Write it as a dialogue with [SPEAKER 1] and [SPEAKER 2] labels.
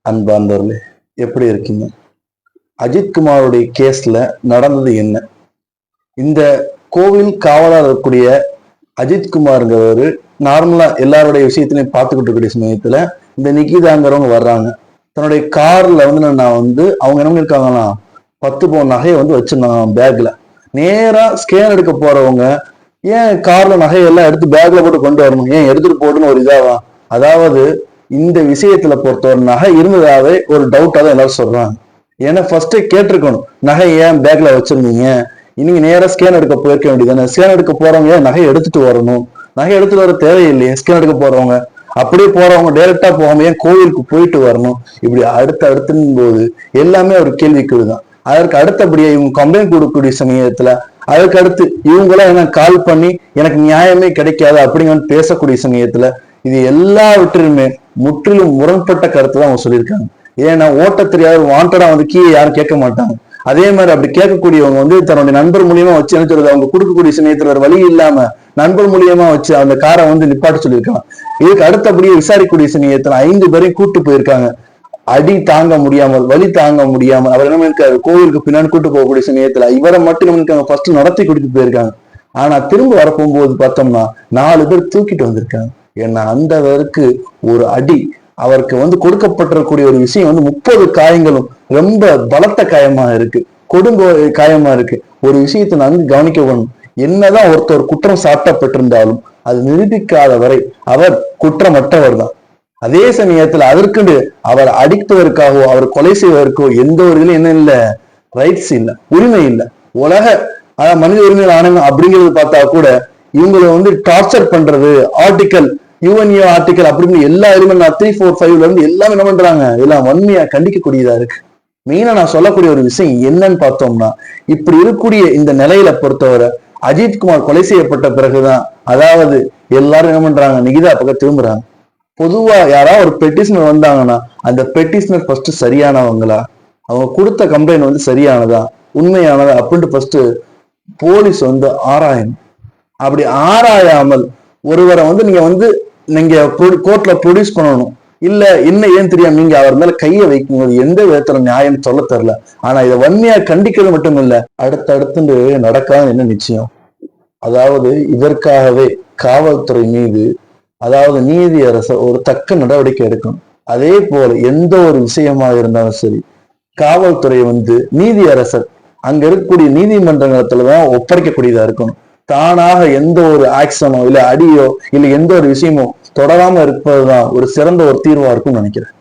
[SPEAKER 1] அன்பார்ந்தவர்களே, எப்படி இருக்கீங்க? அஜித்குமாருடைய கேஸ்ல நடந்தது என்ன? இந்த கோவில் காவலா இருக்கக்கூடிய அஜித்குமாருங்கிறவரு நார்மலா எல்லாருடைய விஷயத்திலையும் பார்த்துக்கிட்டு இருக்கக்கூடிய சமயத்துல இந்த நிகிதாங்கிறவங்க வர்றாங்க. தன்னுடைய கார்ல நான் அவங்க என்ன இருக்காங்கன்னா 10 பவுன் நகையை வச்சிருந்தாங்க பேக்ல. நேரா ஸ்கேன் எடுக்க போறவங்க ஏன் கார்ல நகையெல்லாம் எடுத்து பேக்ல போட்டு கொண்டு வரணும், ஏன் எடுத்துட்டு போட்டுன்னு ஒரு இதாவா? அதாவது இந்த விஷயத்துல பொறுத்தவரை நகை இருந்ததாவே ஒரு டவுட்டா தான் எல்லாரும் சொல்றாங்க. ஏன்னா ஃபர்ஸ்டே கேட்டிருக்கணும், நகை ஏன் பேக்ல வச்சிருந்தீங்க, இன்னைக்கு நேரம் ஸ்கேன் எடுக்க போயிருக்க வேண்டியதானே. ஸ்கேன் எடுக்க போறவங்க ஏன் நகை எடுத்துட்டு வரணும்? நகை எடுத்துட்டு வர தேவையில்லையே. ஸ்கேன் எடுக்க போறவங்க அப்படியே போறவங்க டைரக்டா போகாம ஏன் கோவிலுக்கு போயிட்டு வரணும்? இப்படி அடுத்தடுத்துன்னு போது எல்லாமே ஒரு கேள்விக்குறிதான். அதற்கு அடுத்தபடியா இவங்க கம்ப்ளைண்ட் கொடுக்கக்கூடிய சமயத்துல அதுக்கு அடுத்து இவங்களாம் என்ன கால் பண்ணி எனக்கு நியாயமே கிடைக்காது அப்படிங்கன்னு பேசக்கூடிய சமயத்துல இது எல்லாவற்றிலுமே முற்றிலும் முரண்பட்ட கருத்து தான் அவங்க சொல்லியிருக்காங்க. ஏன்னா ஓட்ட தெரியாத வாண்டடா கீழே யாரும் கேட்க மாட்டாங்க. அதே மாதிரி அப்படி கேட்கக்கூடியவங்க தன்னுடைய நண்பர் மூலியமா வச்சு என்ன சொல்றது, அவங்க கொடுக்கக்கூடிய சமயத்துல வேற வழி இல்லாம நண்பர் மூலியமா வச்சு அந்த காரை நிப்பாட்ட சொல்லியிருக்காங்க. இதுக்கு அடுத்தபடியே விசாரிக்கக்கூடிய சமயத்துல 5 பேரையும் கூட்டு போயிருக்காங்க. அடி தாங்க முடியாமல், வலி தாங்க முடியாமல் அவர் என்ன இருக்காரு, கோவிலுக்கு பின்னாடி கூட்டு போகக்கூடிய சமயத்துல இவரை மட்டும் நம்ம ஃபர்ஸ்ட் நடத்தி கொடுத்து போயிருக்காங்க. ஆனா திரும்ப வரப்போகும்போது பார்த்தோம்னா 4 பேர் தூக்கிட்டு வந்திருக்காங்க. ஏன்னா அந்த அளவுக்கு ஒரு அடி அவருக்கு கொடுக்கப்பட்டிருக்கக்கூடிய ஒரு விஷயம் 30 காயங்களும் ரொம்ப பலத்த காயமா இருக்கு, கொடுங்கோ காயமா இருக்கு. ஒரு விஷயத்தை நன்கு கவனிக்க வேணும். என்னதான் ஒருத்தர் குற்றம் சாட்டப்பட்டிருந்தாலும் அது நிரூபிக்காத வரை அவர் குற்றமற்றவர் தான். அதே சமயத்துல அதற்கு அவர் அடிப்பதற்காகவோ அவர் கொலை செய்வதற்கோ எந்த ஒரு இதுல என்ன இல்லை, ரைட்ஸ் இல்லை, உரிமை இல்லை. உலக மனித உரிமை ஆணையம் அப்படிங்கிறது பார்த்தா கூட இவங்களை டார்ச்சர் பண்றது, ஆர்டிக்கல் யுஎன்ஏ ஆர்டிக்கல் அப்படின்னு எல்லா எலிமெண்ட் 3, 4, 5ல இருந்து எல்லாமே என்ன பண்றாங்க, எல்லாம் வன்மையா கண்டிக்கக்கூடியதா இருக்கு. மெயினா நான் சொல்லக்கூடிய ஒரு விஷயம் என்னன்னு பார்த்தோம்னா, இப்படி இருக்கக்கூடிய இந்த நிலையில பொறுத்தவரை அஜித்குமார் கொலை செய்யப்பட்ட பிறகுதான் அதாவது எல்லாரும் என்ன பண்றாங்க, நிகிதா பக்கம் திரும்புறாங்க. பொதுவா யாராவது ஒரு பெட்டிஷனர் வந்தாங்கன்னா அந்த பெட்டிஷனர் ஃபர்ஸ்ட் சரியானவங்களா, அவங்க கொடுத்த கம்ப்ளைண்ட் சரியானதா உண்மையானதா அப்படின்ட்டு ஃபர்ஸ்ட் போலீஸ் ஆராயணும். அப்படி ஆராயாமல் ஒருவரை நீங்க கோர்ட்ல ப்ரொடியூஸ் பண்ணணும். இல்ல என்ன ஏன் தெரியாம நீங்க அவர் மேல கையை வைக்கும்போது எந்த விதத்துல நியாயம் சொல்ல தெரியல. ஆனா இதை வன்மையா கண்டிக்கிறது மட்டும் இல்ல, அடுத்தடுத்து நடக்காது என்ன நிச்சயம். அதாவது இதற்காகவே காவல்துறை மீது அதாவது நீதி அரசர் ஒரு தக்க நடவடிக்கை எடுக்கணும். அதே போல எந்த ஒரு விஷயமா இருந்தாலும் சரி, காவல்துறை நீதி அரசர் அங்க இருக்கக்கூடிய நீதிமன்றத்துலதான் ஒப்படைக்கக்கூடியதா இருக்கணும். தானாக எந்த ஒரு ஆக்ஷனோ இல்ல அடியோ இல்ல எந்த ஒரு விஷயமோ தொடராம இருப்பதுதான் ஒரு சிறந்த ஒரு தீர்வா இருக்கும்னு நினைக்கிறேன்.